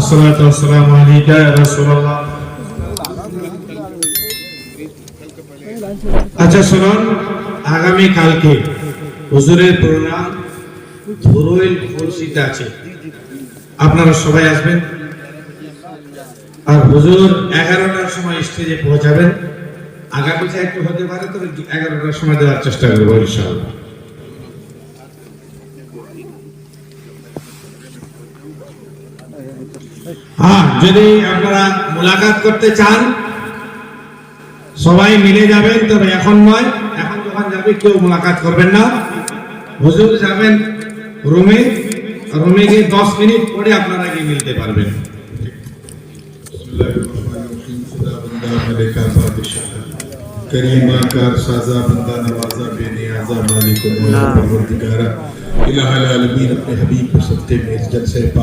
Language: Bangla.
والصلاة والسلام عليك يا رسول الله আচ্ছা শুনুন, আগামী কালকে হুজুরের প্রোগ্রাম ধুরুইল ফুলসিতে আছে, আপনারা সবাই আসবেন। আর হুজুর 11টার সময় স্টেজে পৌঁছাবেন। আগামীতে একটু হতে পারে, তবে 11টার সময় দেওয়ার চেষ্টা করবো ইনশাআল্লাহ। হ্যাঁ, যদি আপনারা মোলাকাত করতে চান সবাই মিলে যাবেন, তবে এখন নয়। এখন যখন যাবে কেউ মোলাকাত করবেন না। হুজুর যাবেন রুমে, রুমে গিয়ে 10 মিনিট পরে আপনারা গিয়ে মিলতে পারবেন। करीमा कार साजा बंदा नवाजा बेनियाजा मालिक मौला परवरदिगारा इलाहा आलमीन अपने हबीब को सत्ते में इस जलसे